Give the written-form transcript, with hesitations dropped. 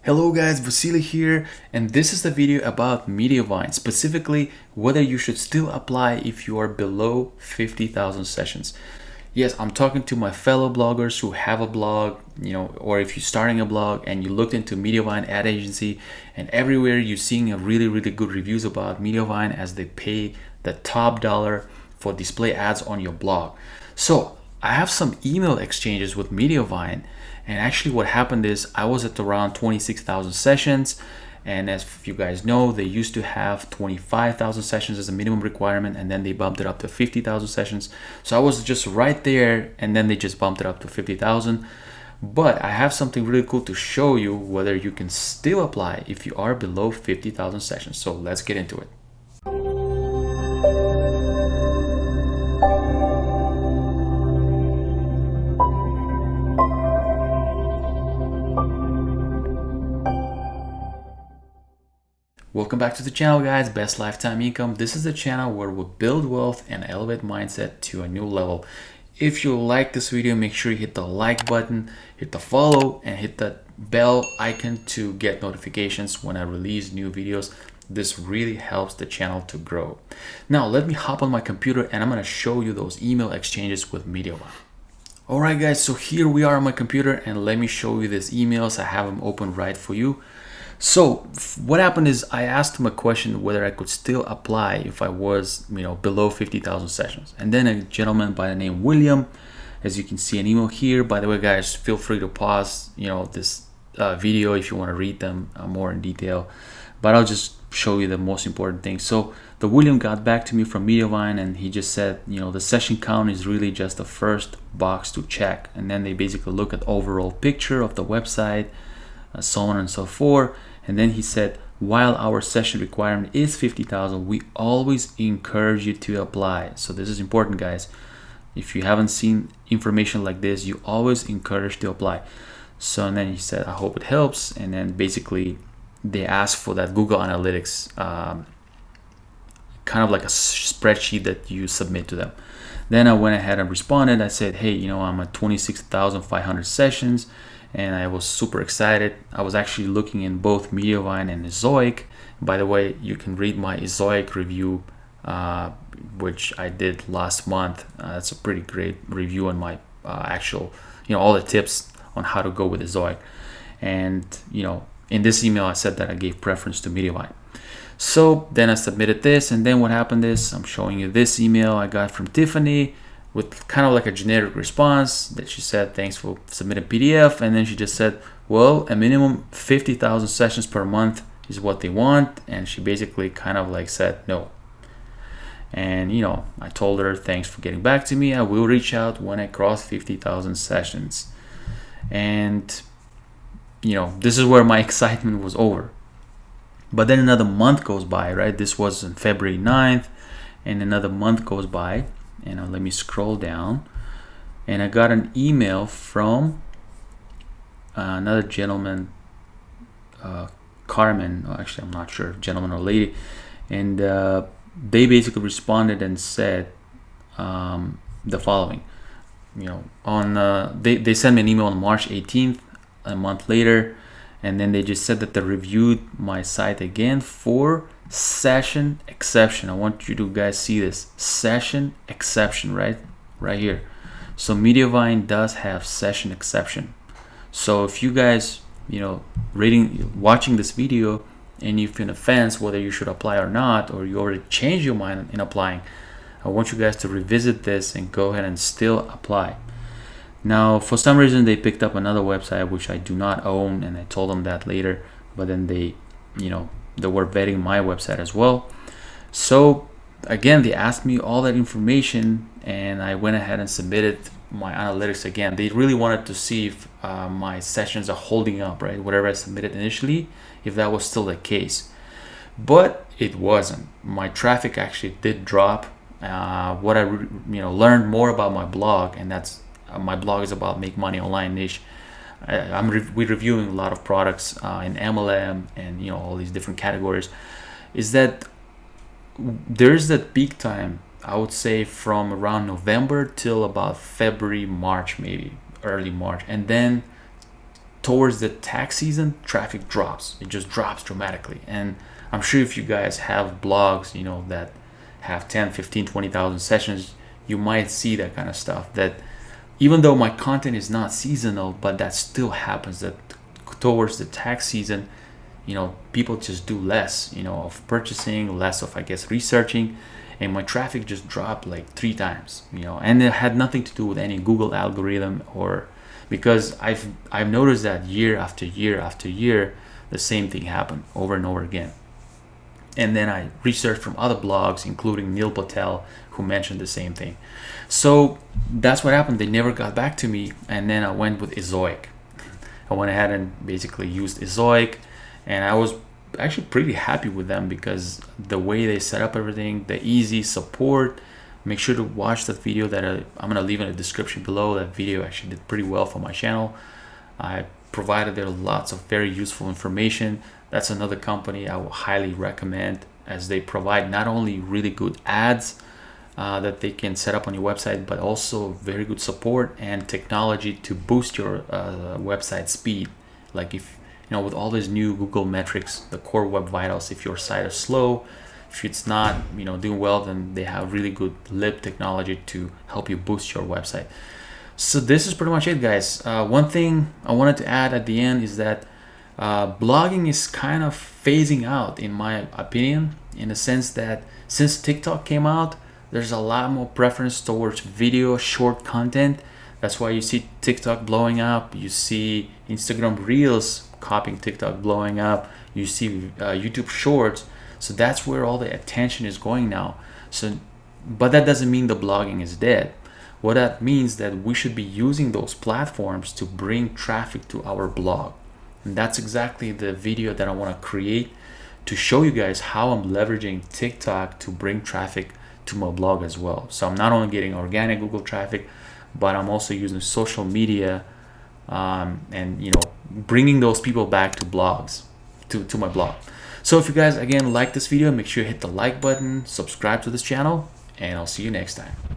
Hello guys, Vasily here, and this is the video about Mediavine, specifically whether you should still apply if you are below 50,000 sessions. Yes, I'm talking to my fellow bloggers who have a blog, or if you're starting a blog and you looked into Mediavine ad agency and everywhere you're seeing a really good reviews about Mediavine as they pay the top dollar for display ads on your blog. So I have some email exchanges with Mediavine, and actually what happened is I was at around 26,000 sessions, and as you guys know, they used to have 25,000 sessions as a minimum requirement, and then they bumped it up to 50,000 sessions. So I was just right there, and then they just bumped it up to 50,000. But I have something really cool to show you whether you can still apply if you are below 50,000 sessions. So let's get into it. Welcome back to the channel, guys. Best Lifetime Income. This is the channel where we build wealth and elevate mindset to a new level. If you like this video, make sure you hit the like button, hit the follow, and hit that bell icon to get notifications when I release new videos. This really helps the channel to grow. Now let me hop on my computer and I'm going to show you those email exchanges with Mediavine. Alright guys, so here we are on my computer, and let me show you these emails. I have them open right for you. So what happened is I asked him a question whether I could still apply if I was, below 50,000 sessions. And then a gentleman by the name William, as you can see an email here. By the way, guys, feel free to pause, this video if you want to read them more in detail. But I'll just show you the most important things. So the William got back to me from Mediavine, and he just said, the session count is really just the first box to check. And then they basically look at overall picture of the website, so on and so forth. And then he said, while our session requirement is 50,000, we always encourage you to apply. So this is important, guys. If you haven't seen information like this, you always encourage to apply. So and then he said, I hope it helps. And then basically they asked for that Google Analytics, kind of like a spreadsheet that you submit to them. Then I went ahead and responded. I said, hey, I'm at 26,500 sessions. And I was super excited. I was actually looking in both Mediavine and Ezoic. By the way, you can read my Ezoic review, which I did last month. That's a pretty great review on my actual, all the tips on how to go with Ezoic. And, in this email, I said that I gave preference to Mediavine. So then I submitted this, and then what happened is I'm showing you this email I got from Tiffany, with kind of like a generic response that she said, thanks for submitting PDF. And then she just said, well, a minimum 50,000 sessions per month is what they want. And she basically kind of like said no. And, I told her, thanks for getting back to me. I will reach out when I cross 50,000 sessions. And, this is where my excitement was over. But then another month goes by, right? This was on February 9th, and another month goes by. And let me scroll down, and I got an email from another gentleman, Carmen. Actually, I'm not sure if gentleman or lady, and they basically responded and said the following. They sent me an email on March 18th, a month later, and then they just said that they reviewed my site again for session exception. I want you to guys see this session exception right here. So Mediavine does have session exception. So if you guys watching this video and you're in a fence whether you should apply or not, or you already changed your mind in applying, I want you guys to revisit this and go ahead and still apply. Now for some reason they picked up another website which I do not own, and I told them that later, but then they were vetting my website as well. So again, they asked me all that information, and I went ahead and submitted my analytics again. They really wanted to see if my sessions are holding up, right? Whatever I submitted initially, if that was still the case. But it wasn't. My traffic actually did drop. What I learned more about my blog, and that's my blog is about make money online niche. We're reviewing a lot of products in MLM and all these different categories, is that there's that peak time, I would say from around November till about February, March, maybe early March, and then towards the tax season, traffic drops. It just drops dramatically. And I'm sure if you guys have blogs, you know, that have 10, 15, 20,000 sessions, you might see that kind of stuff. That even though my content is not seasonal, but that still happens, that towards the tax season, you know, people just do less, you know, of purchasing, less of, I guess, researching, and my traffic just dropped like 3 times, you know. And it had nothing to do with any Google algorithm, or because I've noticed that year after year after year, the same thing happened over and over again. And then I researched from other blogs, including Neil Patel, who mentioned the same thing. So that's what happened. They never got back to me. And then I went with Ezoic. I went ahead and basically used Ezoic. And I was actually pretty happy with them because the way they set up everything, the easy support. Make sure to watch that video that I'm going to leave in the description below. That video actually did pretty well for my channel. I provided there lots of very useful information. That's another company I will highly recommend, as they provide not only really good ads that they can set up on your website, but also very good support and technology to boost your website speed. Like, if you know, with all these new Google metrics, the core web vitals, if your site is slow, if it's not, you know, doing well, then they have really good lib technology to help you boost your website. So this is pretty much it, guys. One thing I wanted to add at the end is that blogging is kind of phasing out, in my opinion, in the sense that since TikTok came out, there's a lot more preference towards video, short content. That's why you see TikTok blowing up. You see Instagram Reels copying TikTok blowing up. You see YouTube Shorts. So that's where all the attention is going now. So, but that doesn't mean the blogging is dead. What that means that we should be using those platforms to bring traffic to our blog. And that's exactly the video that I want to create, to show you guys how I'm leveraging TikTok to bring traffic to my blog as well. So I'm not only getting organic Google traffic, but I'm also using social media and, you know, bringing those people back to blogs, to my blog. So if you guys, again, like this video, make sure you hit the like button, subscribe to this channel, and I'll see you next time.